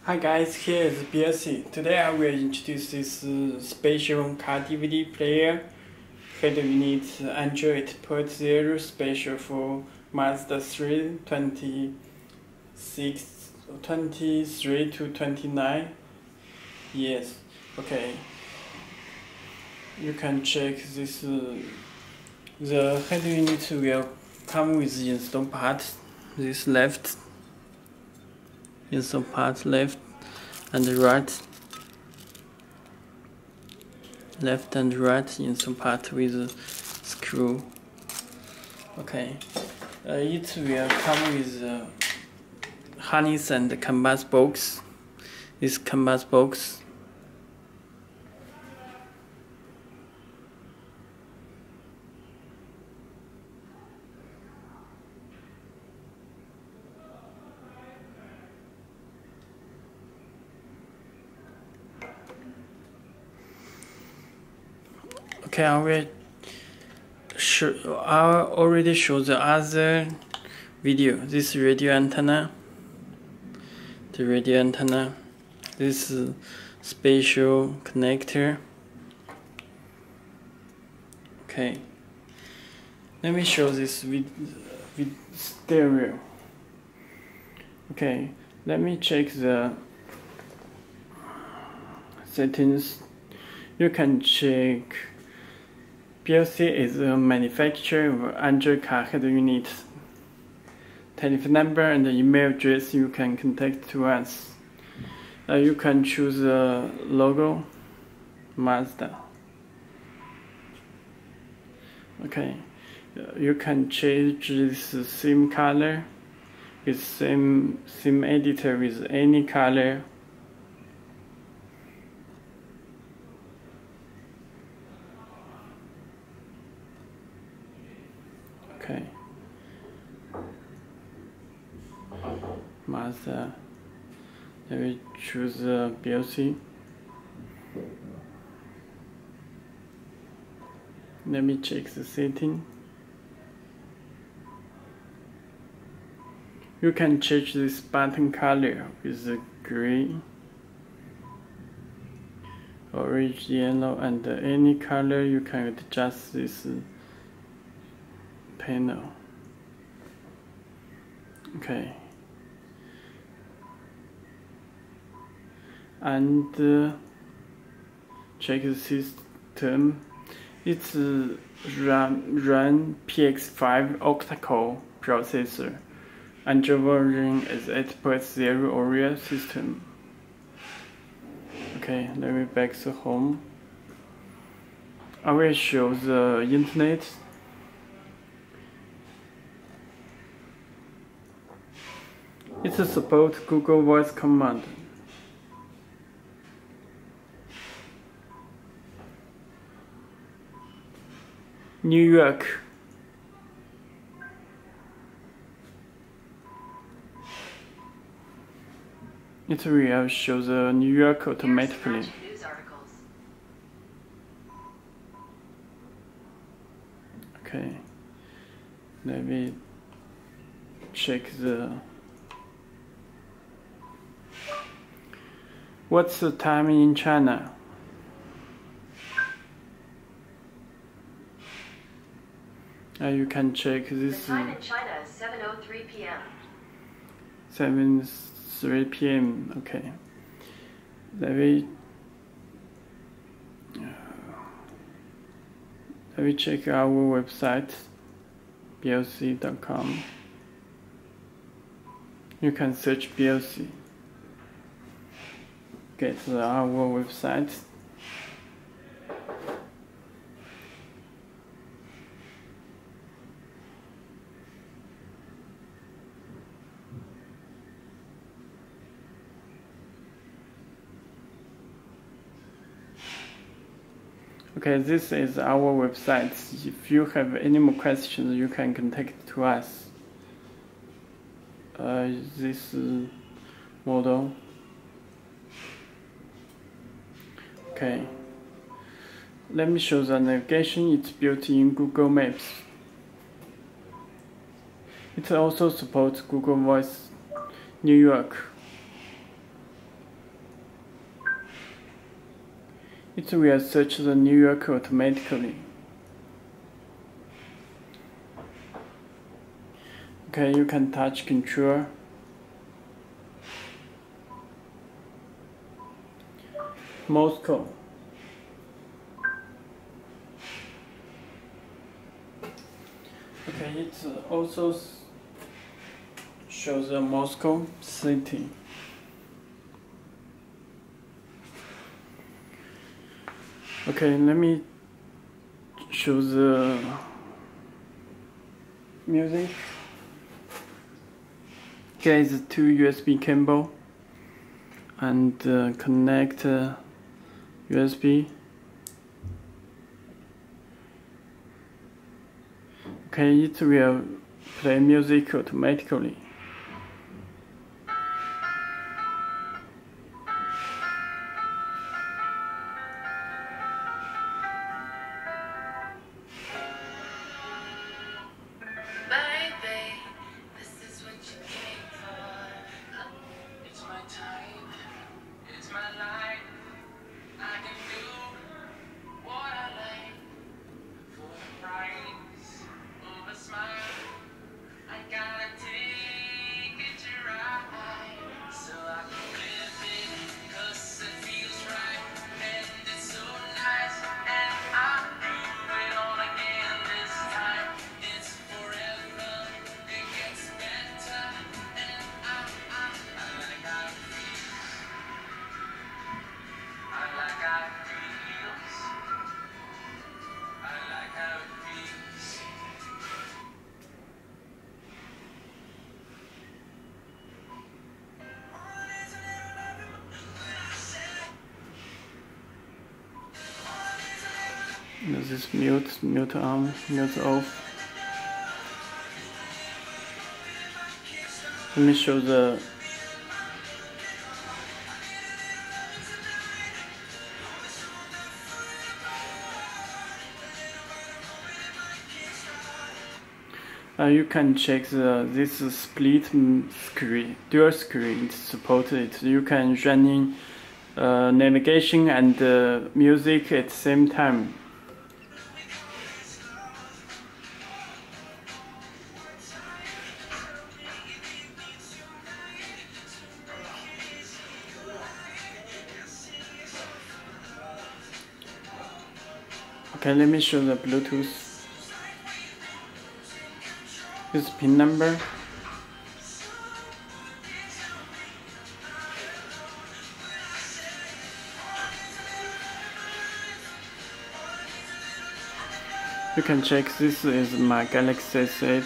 Hi guys, here is Belsee. Today I will introduce this special car DVD player head unit Android port 0 special for Mazda 3 23 to 29. Yes, okay. You can check this. The head unit will come with the install part. This left. Install part left and right, left and right install part with a screw. Okay, it will come with harness and canvas box. This canvas box. Okay, I already showed the other video. This radio antenna, the radio antenna, this special connector. Okay, let me show this with stereo. Okay, let me check the settings. You can check. Belsee is a manufacturer of Android car head unit. Telephone number and email address you can contact to us. You can choose the logo Mazda. Okay, you can change this theme color with same theme editor with any color. Okay, Mazda. Let me choose Belsee. Let me check the setting. You can change this button color with the gray, orange, yellow, and any color. You can adjust this panel. Okay, and check the system. It's run PX5 octa-core processor. Android version is 8.0 Oreo System. Okay, let me back to home. I will show the internet. It supports Google Voice command. New York. It will show the New York automatically. Okay, let me check the. What's the time in China? You can check this. The time in China is 7:03 p.m. 7:03 p.m. Okay. Let me check our website, belsee.com. You can search Belsee. Get our website. Okay, this is our website. If you have any more questions, you can contact to us. This model. Okay, let me show the navigation. It's built in Google Maps. It also supports Google Voice New York. It will search the New York automatically. Okay, you can touch control. Moscow. Okay, it also shows the Moscow city. Okay, let me show the music. Here is two USB cable and connect USB. Okay, it will play music automatically. This is mute on, mute off. Let me show the you can check this split screen, dual screen. It's supported. You can running navigation and music at the same time. Okay, let me show the Bluetooth. This pin number. You can check this is my Galaxy S8.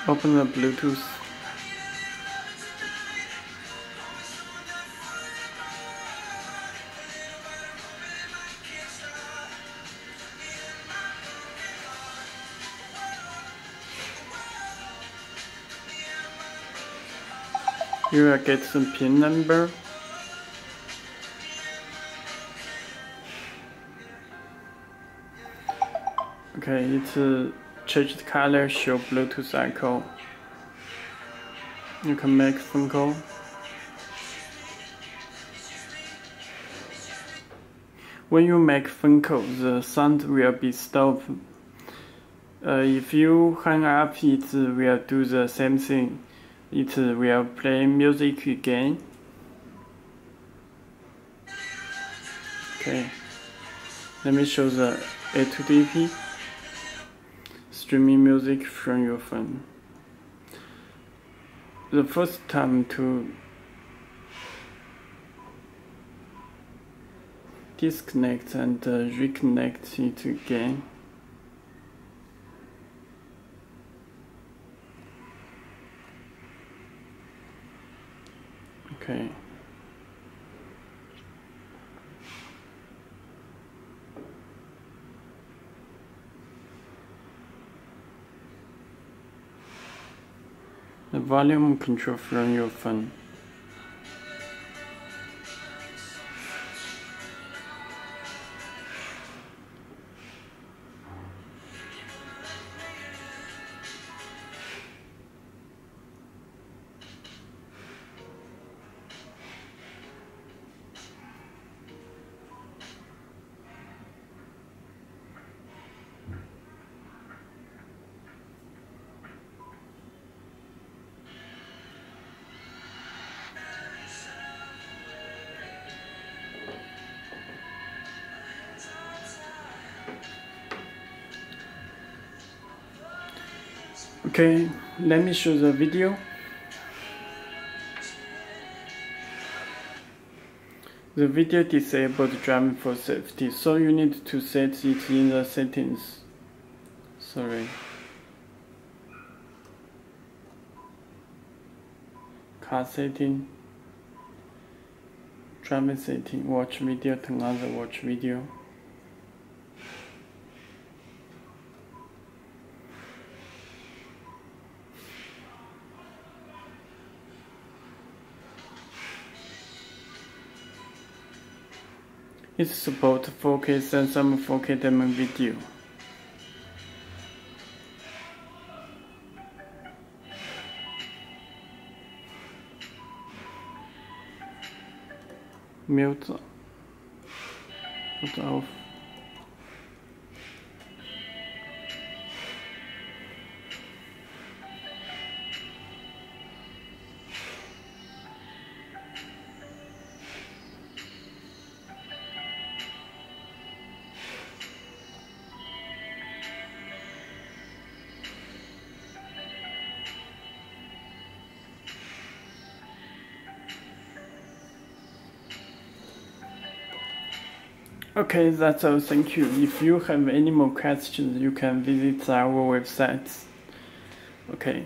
Open the Bluetooth. You will get some pin number. Okay, it's changed color, show Bluetooth icon. You can make phone call. When you make phone call, the sound will be stopped. If you hang up, it will do the same thing. It will play music again. Okay, let me show the A2DP. Streaming music from your phone. The first time to disconnect and reconnect it again. Okay. The volume control from your phone. Okay, let me show the video. The video disabled driving for safety, so you need to set it in the settings. Sorry. Car setting, driving setting, watch video, turn on the watch video. It supports 4K and some 4K demo video. Mute off. Okay, that's all. Thank you. If you have any more questions, you can visit our website. Okay.